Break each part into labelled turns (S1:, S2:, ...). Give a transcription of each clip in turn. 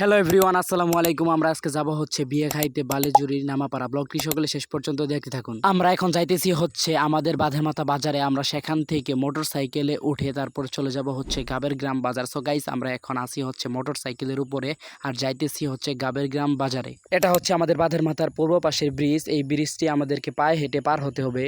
S1: Hello everyone, আসসালামু আলাইকুম। আমরা আজকে যাব হচ্ছে বিয়ে খাইতে বালিজুরির নামাপাড়া। ব্লগটি সকলে শেষ পর্যন্ত দেখতে থাকুন। আমরা এখন যাইতেছি হচ্ছে আমাদের বাঁধেমাতা বাজারে। আমরা সেখান থেকে মোটর সাইকেলে উঠে তারপর চলে যাব হচ্ছে গাবের গ্রাম বাজার। সো গাইস, আমরা এখন আসি হচ্ছে মোটর সাইকেলের উপরে আর যাইতেছি হচ্ছে গাবের গ্রাম বাজারে। এটা হচ্ছে আমাদের বাঁধেমাতার পূর্ব পাশের ব্রিজ। এই ব্রিজটি আমাদেরকে পায়ে হেঁটে পার হতে হবে।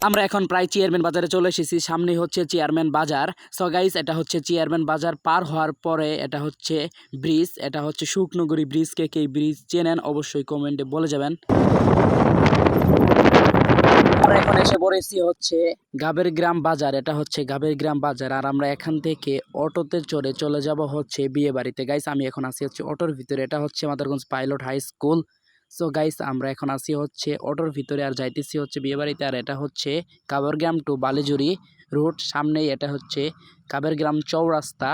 S1: আমরা এখন প্রায় চেয়ারম্যান বাজারে চলে এসেছি। সামনে হচ্ছে চেয়ারম্যান বাজার। সো গাইস, এটা হচ্ছে চেয়ারম্যান বাজার পার হওয়ার পরে এটা হচ্ছে ব্রিজ। এটা হচ্ছে শুকনগরী ব্রিজ। কে ব্রিজ চেনেন অবশ্যই কমেন্টে বলে যাবেন। আমরা এখন এসে পড়েছি হচ্ছে গাবের গ্রাম বাজার। এটা হচ্ছে গাবের গ্রাম বাজার আর আমরা এখান থেকে অটোতে চড়ে চলে যাব হচ্ছে বিয়ে বাড়িতে। গাইস, আমি এখন আসি হচ্ছে অটোর ভিতরে। এটা হচ্ছে Madarganj pilot high school. So guys, আমরা এখন আসি হচ্ছে অটোর ভিতরে আর যাইতেছি হচ্ছে বিয়ে বাড়িতে। আর এটা হচ্ছে কাবরগ্রাম টু বালিজুরি রুট। সামনেই এটা হচ্ছে কাবেরগ্রাম চৌরাস্তা।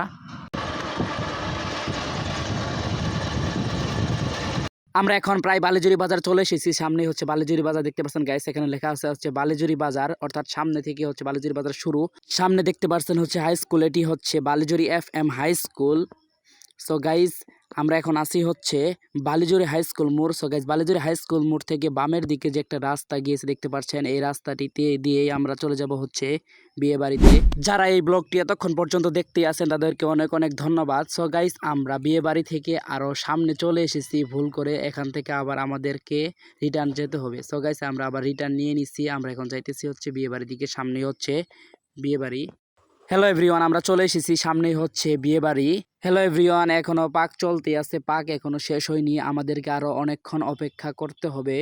S1: আমরা এখন প্রায় বালিজুরি বাজার চলে এসেছি। সামনে হচ্ছে বালিজুরি বাজার, দেখতে পাচ্ছেন গাইস। এখানে লেখা আছে হচ্ছে বালিজুরি বাজার, অর্থাৎ সামনে থেকে হচ্ছে বালিজুরি বাজার শুরু। সামনে দেখতে পাচ্ছেন হচ্ছে হাই স্কুল। এটি হচ্ছে Balijuri FM high school. So guys, আমরা এখন আসি হচ্ছে বালিজুরি হাই স্কুল মোড়। So guys, Balijuri high school মোড় থেকে বামের দিকে যে একটা রাস্তা গিয়েছে দেখতে পাচ্ছেন, এই রাস্তাটিতে দিয়েই আমরা চলে যাব হচ্ছে বিয়ে বাড়িতে। যারা এই ব্লগটি এতক্ষণ পর্যন্ত দেখতে আছেন তাদেরকে অনেক অনেক ধন্যবাদ। সো গাইস, আমরা বিয়ে বাড়ি থেকে আরও সামনে চলে এসেছি ভুল করে। এখান থেকে আবার আমাদেরকে রিটার্ন যেতে হবে। সো গাইস, আমরা আবার রিটার্ন নিয়ে নিচ্ছি। আমরা এখন যাইতেছি হচ্ছে বিয়ে বাড়ির দিকে। সামনে হচ্ছে বিয়ে বাড়ি। হ্যালো এভরিওয়ান, আমরা চলে এসেছি। সামনেই হচ্ছে বিয়ে বাড়ি। হ্যালো এভরিওয়ান, এখনো পাক চলতে আছে। পাক এখনো শেষ হয়নি, আমাদেরকে আরো অনেকক্ষণ অপেক্ষা করতে হবে।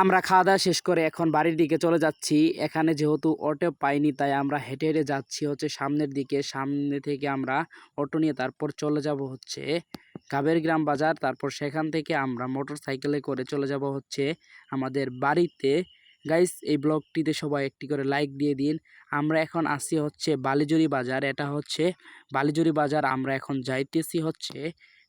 S1: আমরা খাওয়া দাওয়া শেষ করে এখন বাড়ির দিকে চলে যাচ্ছি। এখানে যেহেতু অটো পাইনি তাই আমরা হেঁটে হেঁটে যাচ্ছি হচ্ছে সামনের দিকে। সামনে থেকে আমরা অটো নিয়ে তারপর চলে যাব হচ্ছে গাবের গ্রাম বাজার। তারপর সেখান থেকে আমরা মোটর সাইকেলে করে চলে যাব হচ্ছে আমাদের বাড়িতে। গাইস, এই ব্লগটিতে সবাই একটি করে লাইক দিয়ে দিন। আমরা এখন আসি হচ্ছে বালিজুরি বাজার। এটা হচ্ছে বালিজুরি বাজার। আমরা এখন যাইতেছি হচ্ছে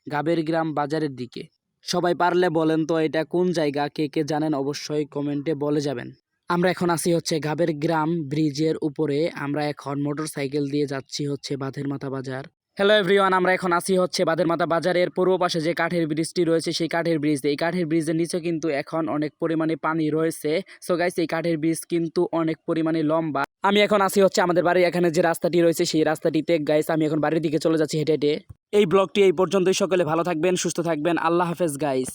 S1: গাবের গ্রাম বাজারের দিকে। সবাই পারলে বলেন তো এটা কোন জায়গা, কে কে জানেন অবশ্যই কমেন্টে বলে যাবেন। আমরা এখন আসি হচ্ছে গাবের গ্রাম ব্রিজের উপরে। আমরা এখন মোটর সাইকেল দিয়ে যাচ্ছি হচ্ছে বাঁধেরমাথা বাজার। হ্যালো এভরিওয়ান, আমরা এখন আসি হচ্ছে বাঁধেরমাথা বাজারের পূর্ব পাশে যে কাঠের ব্রিজটি রয়েছে সেই কাঠের ব্রিজ। এই কাঠের ব্রিজের নিচে কিন্তু এখন অনেক পরিমাণে পানি রয়েছে। সো গাইস, এই কাঠের ব্রিজ কিন্তু অনেক পরিমাণে লম্বা। আমি এখন আসি হচ্ছে আমাদের বাড়ির এখানে যে রাস্তাটি রয়েছে সেই রাস্তাটিতে। গাইস, আমি এখন বাড়ির দিকে চলে যাচ্ছি হেঁটে হেঁটে। এই ব্লগটি এই পর্যন্তই। সকলে ভালো থাকবেন, সুস্থ থাকবেন। আল্লাহ হাফেজ গাইস।